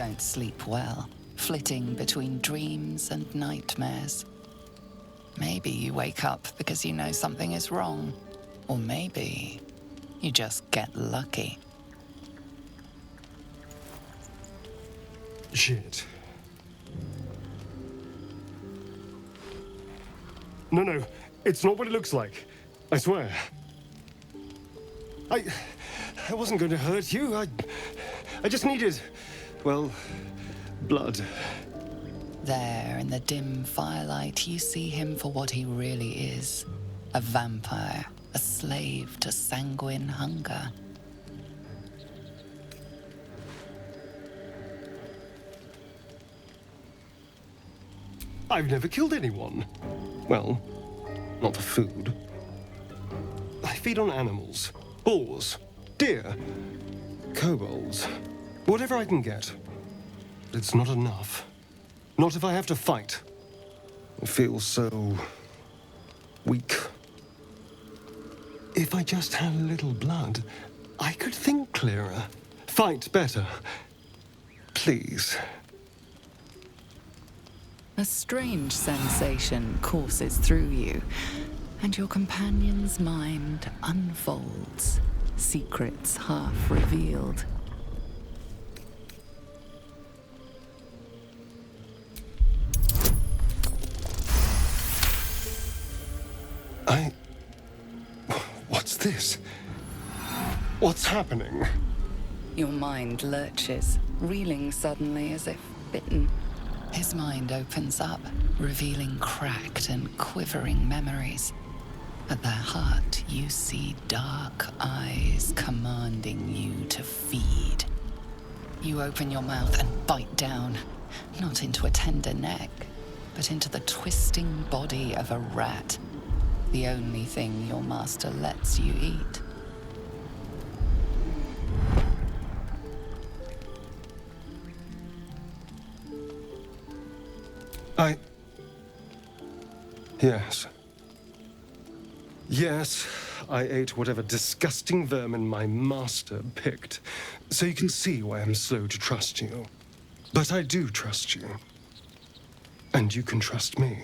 don't sleep well, flitting between dreams and nightmares. Maybe you wake up because you know something is wrong, or maybe you just get lucky. Shit. No, it's not what it looks like. I swear. I wasn't going to hurt you. I just needed, well, blood. There, in the dim firelight, you see him for what he really is. A vampire, a slave to sanguine hunger. I've never killed anyone. Well, not for food. I feed on animals. Boars. Deer. Kobolds. Whatever I can get. But it's not enough. Not if I have to fight. I feel so... weak. If I just had a little blood, I could think clearer. Fight better. Please. A strange sensation courses through you, and your companion's mind unfolds, secrets half revealed. What's this? What's happening? Your mind lurches, reeling suddenly as if bitten. His mind opens up, revealing cracked and quivering memories. At their heart, you see dark eyes commanding you to feed. You open your mouth and bite down, not into a tender neck, but into the twisting body of a rat, the only thing your master lets you eat. Yes, I ate whatever disgusting vermin my master picked, so you can see why I'm slow to trust you. But I do trust you. And you can trust me.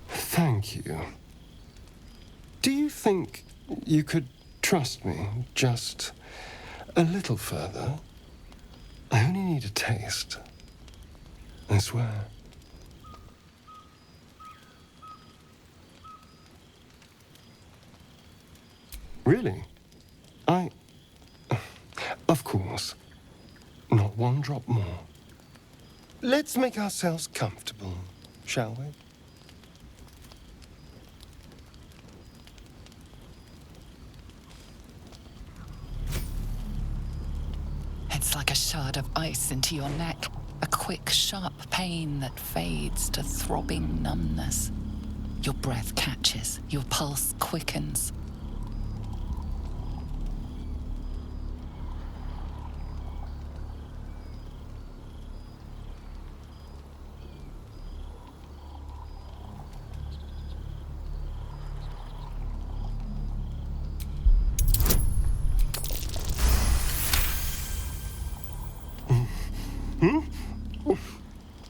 Thank you. Do you think you could trust me just a little further? I only need a taste. I swear. Really? Of course. Not one drop more. Let's make ourselves comfortable, shall we? It's like a shard of ice into your neck, a quick, sharp pain that fades to throbbing numbness. Your breath catches, your pulse quickens.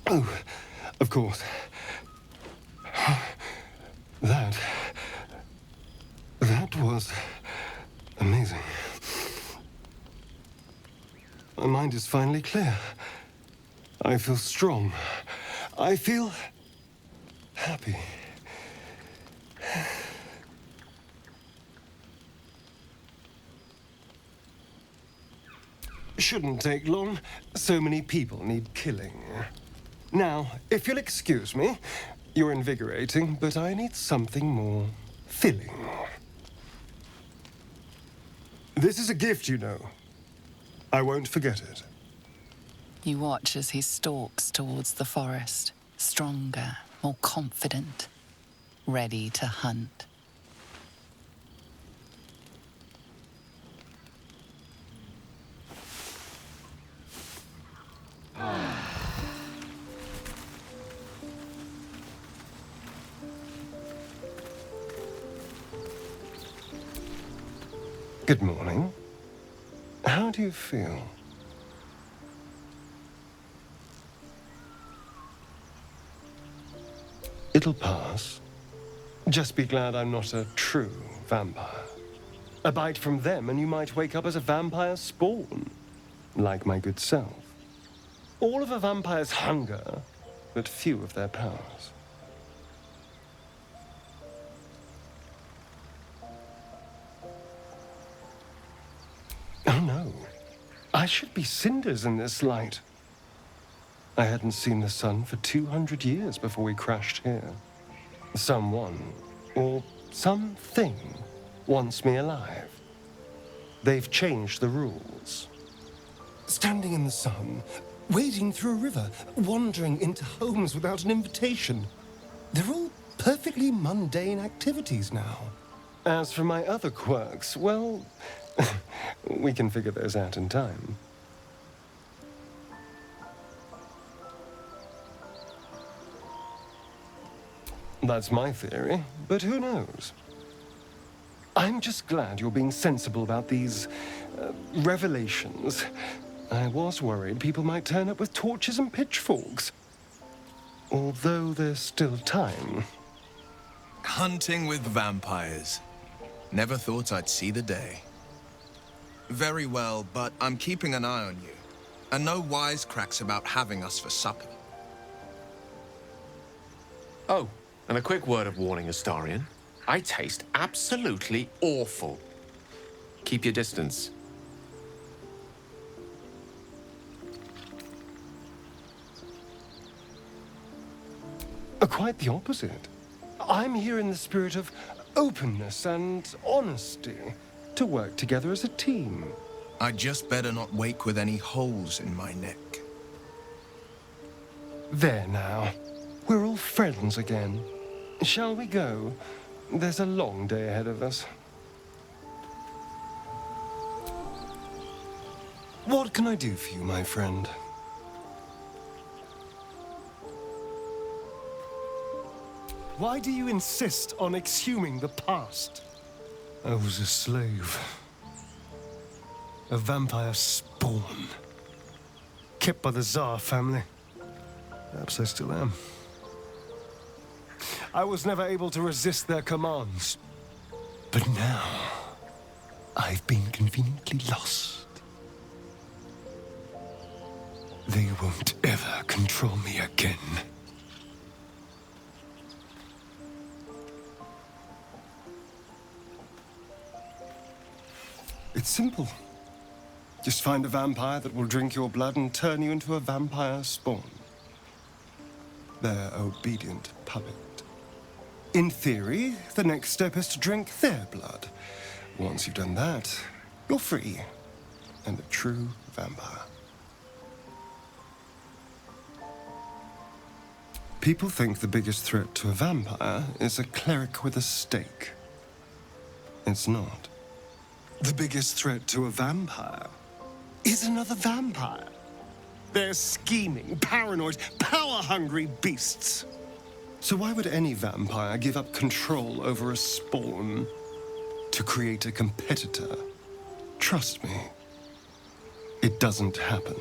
Oh, of course. That was amazing. My mind is finally clear. I feel strong. I feel happy. Shouldn't take long. So many people need killing. Now, if you'll excuse me, you're invigorating, but I need something more filling. This is a gift, you know. I won't forget it. You watch as he stalks towards the forest, stronger, more confident, ready to hunt. Good morning. How do you feel? It'll pass. Just be glad I'm not a true vampire. A bite from them and you might wake up as a vampire spawn, like my good self. All of a vampire's hunger, but few of their powers. Oh no, I should be cinders in this light. I hadn't seen the sun for 200 years before we crashed here. Someone, or something, wants me alive. They've changed the rules. Standing in the sun, wading through a river, wandering into homes without an invitation. They're all perfectly mundane activities now. As for my other quirks, well, we can figure those out in time. That's my theory, but who knows? I'm just glad you're being sensible about these revelations. I was worried people might turn up with torches and pitchforks. Although there's still time. Hunting with vampires. Never thought I'd see the day. Very well, but I'm keeping an eye on you. And no wisecracks about having us for supper. Oh, and a quick word of warning, Astarion. I taste absolutely awful. Keep your distance. Quite the opposite. I'm here in the spirit of openness and honesty to work together as a team. I'd just better not wake with any holes in my neck. There now. We're all friends again. Shall we go? There's a long day ahead of us. What can I do for you, my friend? Why do you insist on exhuming the past? I was a slave. A vampire spawn. Kept by the Tsar family. Perhaps I still am. I was never able to resist their commands. But now, I've been conveniently lost. They won't ever control me again. It's simple. Just find a vampire that will drink your blood and turn you into a vampire spawn. Their obedient puppet. In theory, the next step is to drink their blood. Once you've done that, you're free and a true vampire. People think the biggest threat to a vampire is a cleric with a stake. It's not. The biggest threat to a vampire is another vampire. They're scheming, paranoid, power-hungry beasts. So why would any vampire give up control over a spawn to create a competitor? Trust me, it doesn't happen.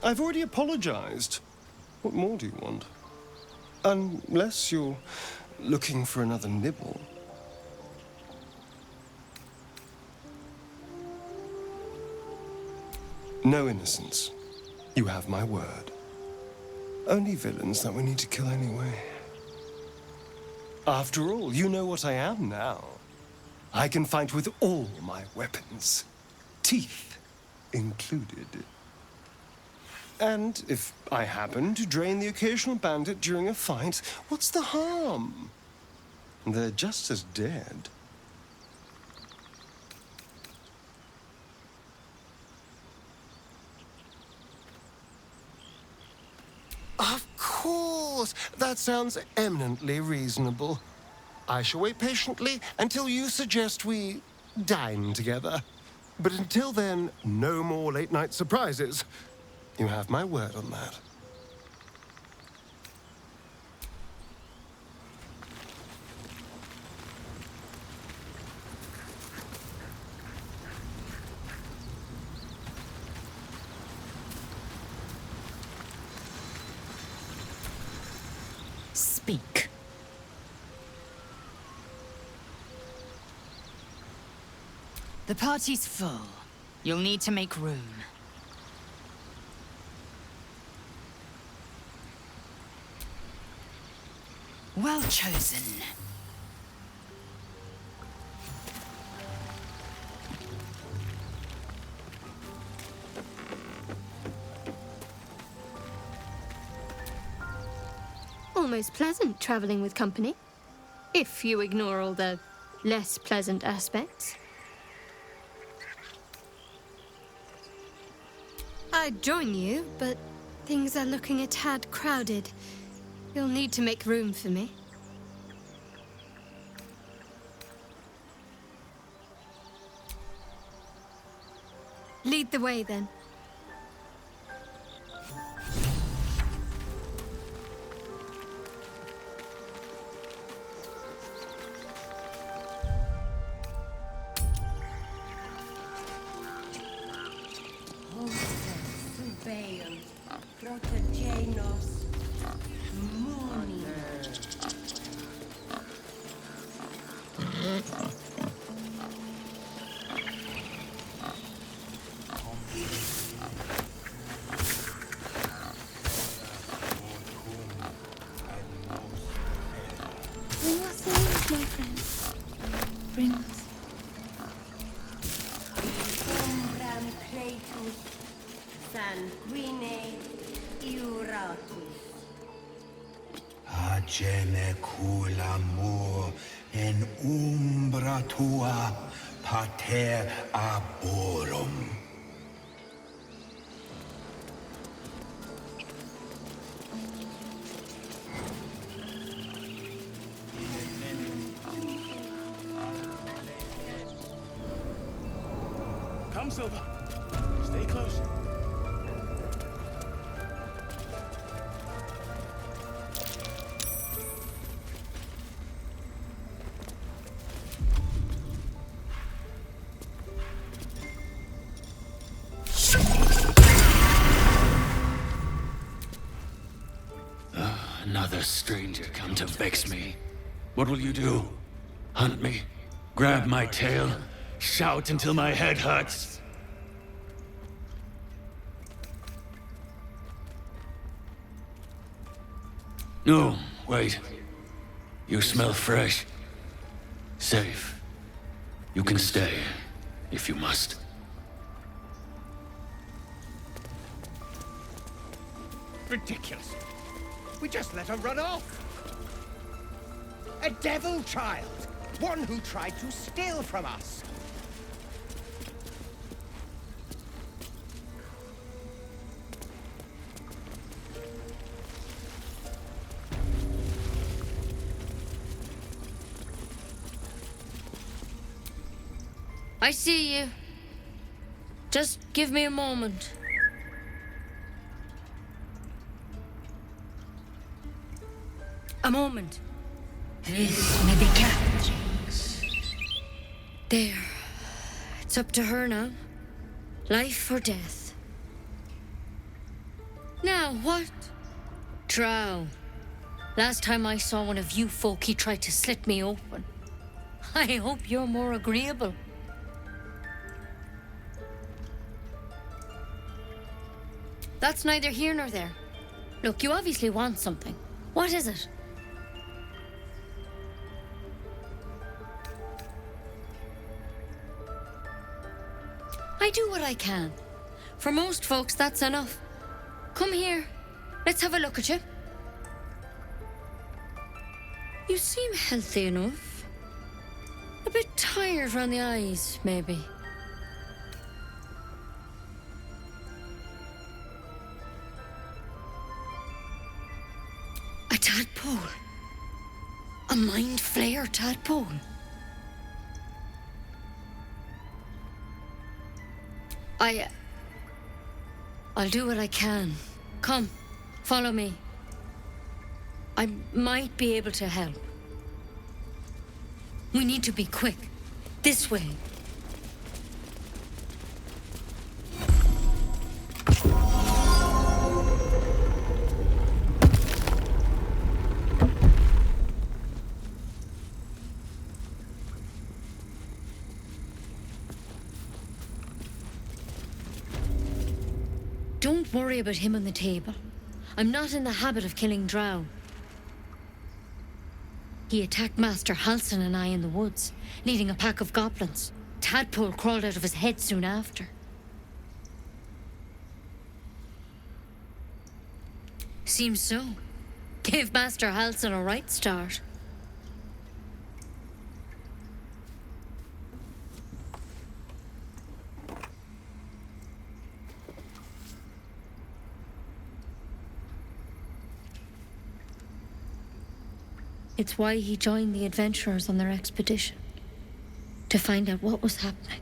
I've already apologized. What more do you want? Unless you're looking for another nibble. No innocence. You have my word. Only villains that we need to kill anyway. After all, you know what I am now. I can fight with all my weapons. Teeth included. And if I happen to drain the occasional bandit during a fight, what's the harm? They're just as dead. Of course! That sounds eminently reasonable. I shall wait patiently until you suggest we dine together. But until then, no more late-night surprises. You have my word on that. speak. The party's full. You'll need to make room. Well chosen. Almost pleasant traveling with company, if you ignore all the less pleasant aspects. I'd join you, but things are looking a tad crowded. You'll need to make room for me. Lead the way, then. Bring us in, my friend. Bring us. Umbram Cretus, sanguine iuratus. Agene culamur in umbra tua pater arborum. Come, Silver. Stay close. Another stranger come to vex me. What will you do? Hunt me? Grab my tail? Shout until my head hurts? No, wait. You smell fresh. Safe. You can stay, if you must. Ridiculous. We just let her run off. A devil child. One who tried to steal from us. I see you. Just give me a moment. A moment. This may be Catherine's. There. It's up to her now. Life or death. Now, what? Drow. Last time I saw one of you folk, he tried to slit me open. I hope you're more agreeable. That's neither here nor there. Look, you obviously want something. What is it? I do what I can. For most folks, that's enough. Come here. Let's have a look at you. You seem healthy enough. A bit tired around the eyes, maybe. A tadpole. A mind flayer tadpole. I'll do what I can. Come, follow me. I might be able to help. We need to be quick. This way. Don't worry about him on the table. I'm not in the habit of killing drow. He attacked Master Halsin and I in the woods, leading a pack of goblins. Tadpole crawled out of his head soon after. Seems so. Gave Master Halsin a right start. It's why he joined the adventurers on their expedition. To find out what was happening.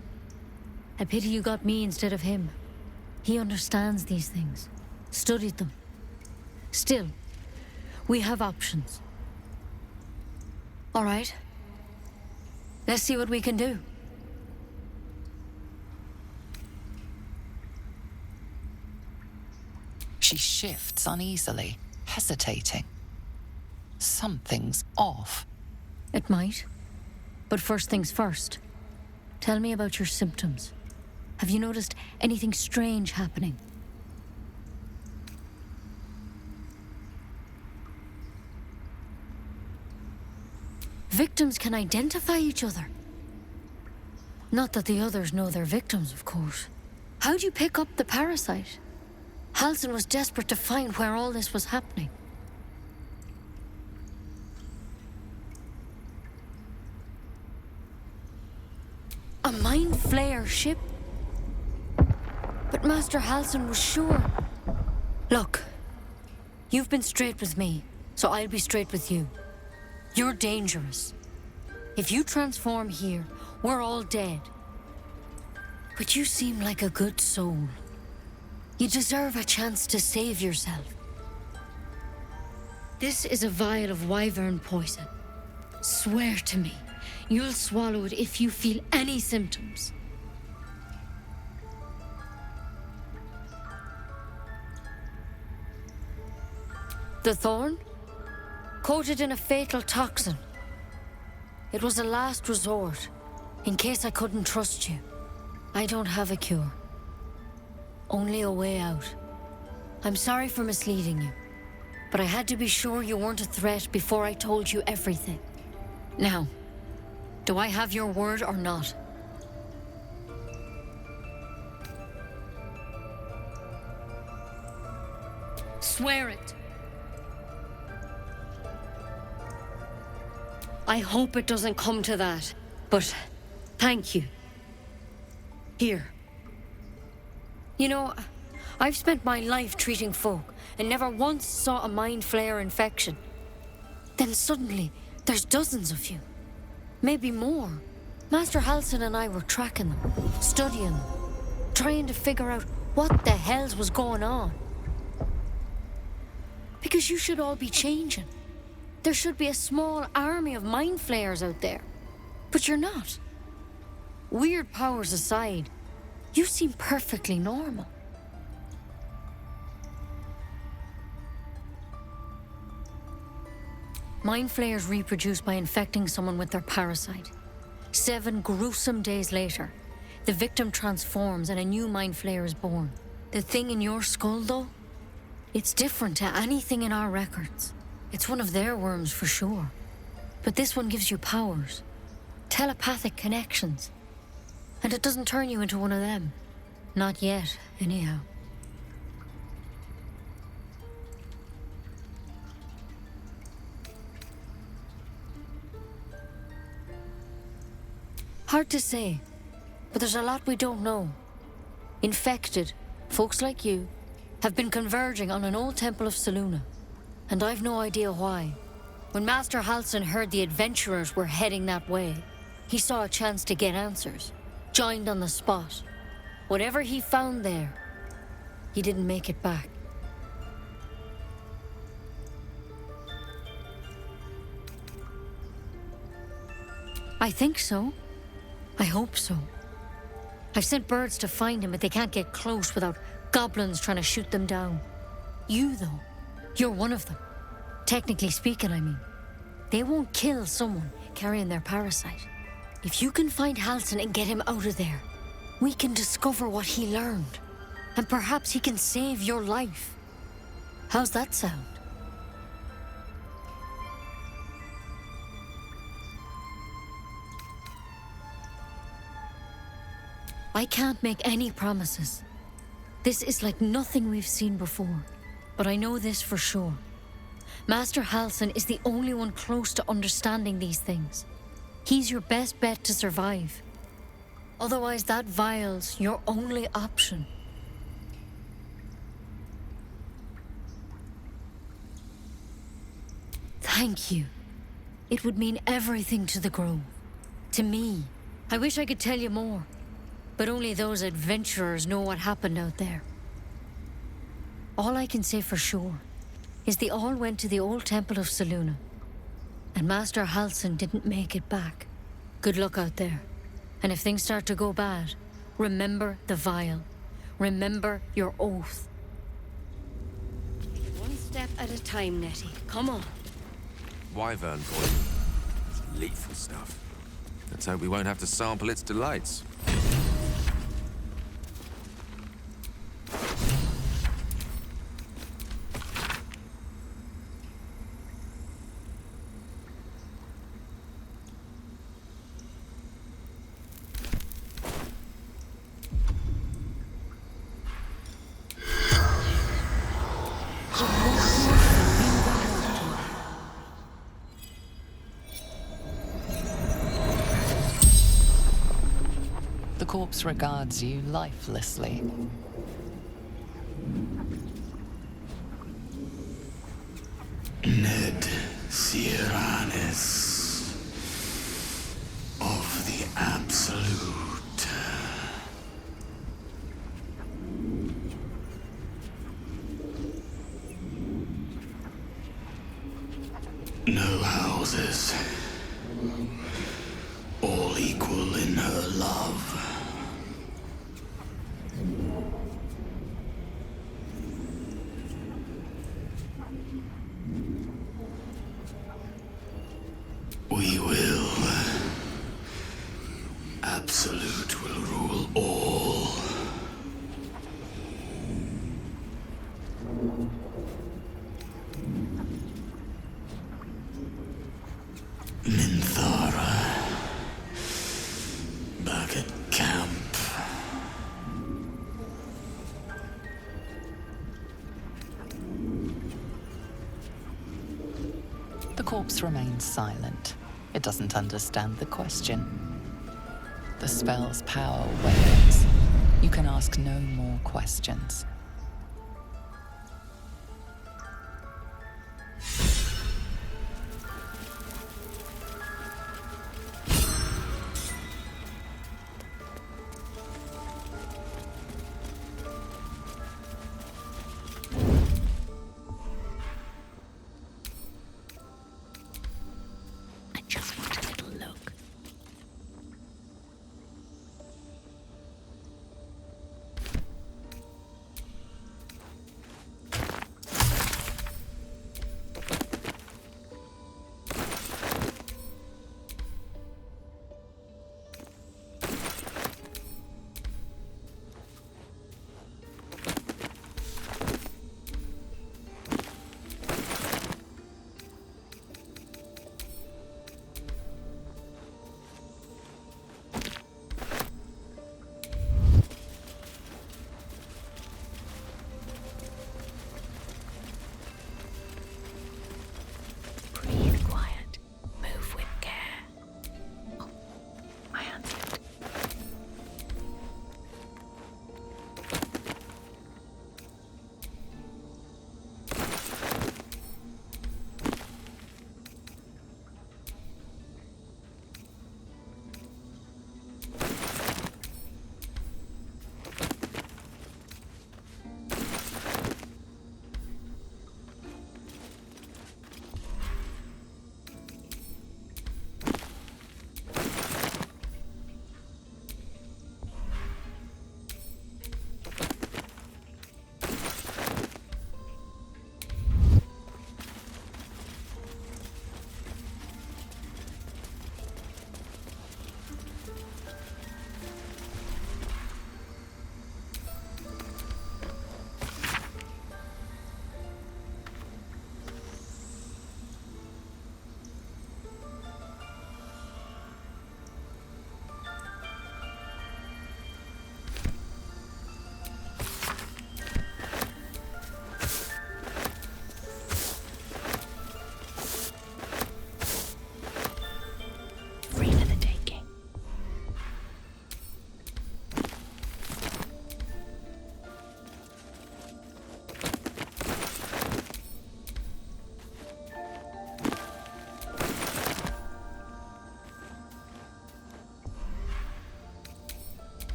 A pity you got me instead of him. He understands these things. Studied them. Still, we have options. All right. Let's see what we can do. She shifts uneasily, hesitating. Something's off. It might. But first things first. Tell me about your symptoms. Have you noticed anything strange happening? Victims can identify each other. Not that the others know they're victims, of course. How'd you pick up the parasite? Halsin was desperate to find where all this was happening. A Mind Flayer ship? But Master Halsin was sure. Look, you've been straight with me, so I'll be straight with you. You're dangerous. If you transform here, we're all dead. But you seem like a good soul. You deserve a chance to save yourself. This is a vial of wyvern poison. Swear to me, you'll swallow it if you feel any symptoms. The thorn? Coated in a fatal toxin. It was a last resort, in case I couldn't trust you. I don't have a cure. Only a way out. I'm sorry for misleading you, but I had to be sure you weren't a threat before I told you everything. Now, do I have your word or not? Swear it. I hope it doesn't come to that, but thank you. Here. You know, I've spent my life treating folk and never once saw a Mind Flayer infection. Then suddenly, there's dozens of you. Maybe more. Master Halsin and I were tracking them, studying them, trying to figure out what the hells was going on. Because you should all be changing. There should be a small army of Mind Flayers out there. But you're not. Weird powers aside, you seem perfectly normal. Mind Flayers reproduce by infecting someone with their parasite. 7 gruesome days later, the victim transforms and a new Mind Flayer is born. The thing in your skull, though, it's different to anything in our records. It's one of their worms for sure. But this one gives you powers. Telepathic connections. And it doesn't turn you into one of them. Not yet, anyhow. Hard to say, but there's a lot we don't know. Infected, folks like you, have been converging on an old temple of Selûne. And I've no idea why. When Master Halsin heard the adventurers were heading that way, he saw a chance to get answers. Joined on the spot. Whatever he found there, he didn't make it back. I think so. I hope so. I've sent birds to find him, but they can't get close without goblins trying to shoot them down. You, though, you're one of them. Technically speaking, I mean. They won't kill someone carrying their parasite. If you can find Halsin and get him out of there, we can discover what he learned. And perhaps he can save your life. How's that sound? I can't make any promises. This is like nothing we've seen before. But I know this for sure. Master Halsin is the only one close to understanding these things. He's your best bet to survive. Otherwise, that vial's your only option. Thank you. It would mean everything to the Grove. To me. I wish I could tell you more. But only those adventurers know what happened out there. All I can say for sure is they all went to the old temple of Selûne. And Master Halsin didn't make it back. Good luck out there. And if things start to go bad, remember the vial. Remember your oath. One step at a time, Nettie. Come on. Wyvern poison. It's lethal stuff. Let's hope we won't have to sample its delights. The corpse regards you lifelessly. Ned Siranis of the Absolute. No houses. All equal in her love. We will. Absolute will rule all. Minthara. Back at camp. The corpse remains silent. It doesn't understand the question. The spell's power wanes. You can ask no more questions.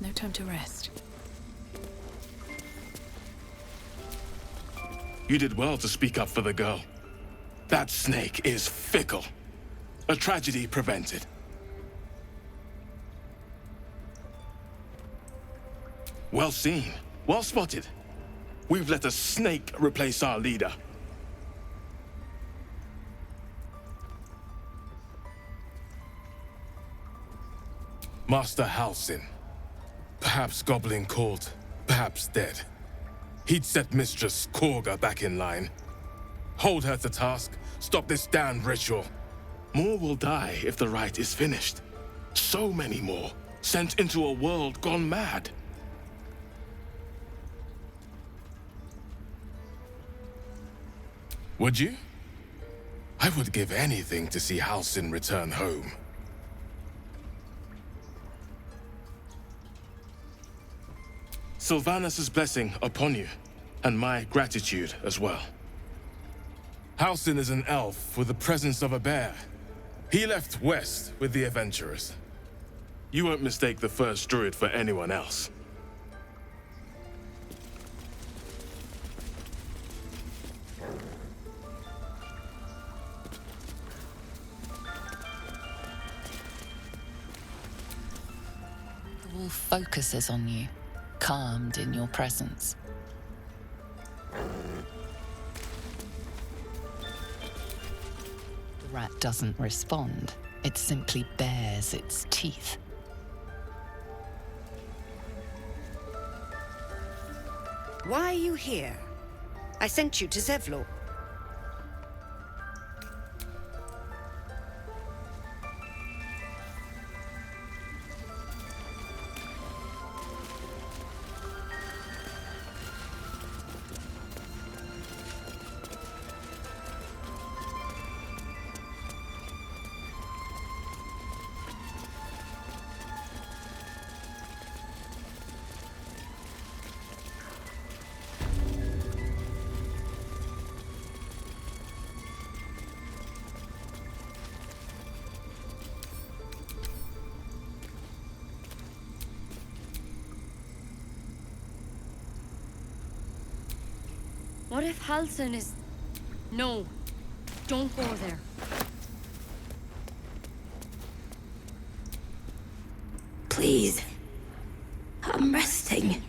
No time to rest. You did well to speak up for the girl. That snake is fickle. A tragedy prevented. Well seen. Well spotted. We've let a snake replace our leader. Master Halsin. Perhaps goblin caught, perhaps dead. He'd set Mistress Korga back in line. Hold her to task, stop this damned ritual. More will die if the rite is finished. So many more, sent into a world gone mad. Would you? I would give anything to see Halsin return home. Sylvanus' blessing upon you, and my gratitude as well. Halsin is an elf with the presence of a bear. He left west with the adventurers. You won't mistake the first druid for anyone else. The wolf focuses on you, calmed in your presence. The rat doesn't respond. It simply bares its teeth. Why are you here? I sent you to Zevlor. What if Halsin is... No, don't go there. Please. I'm resting.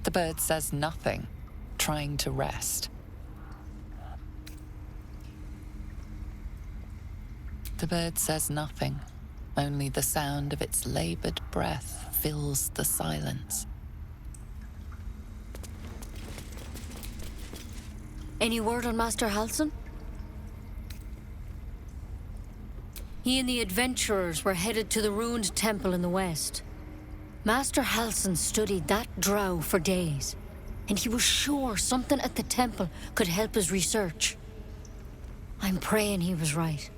The bird says nothing, trying to rest. The bird says nothing. Only the sound of its labored breath fills the silence. Any word on Master Halsin? He and the adventurers were headed to the ruined temple in the west. Master Halsin studied that drow for days, and he was sure something at the temple could help his research. I'm praying he was right.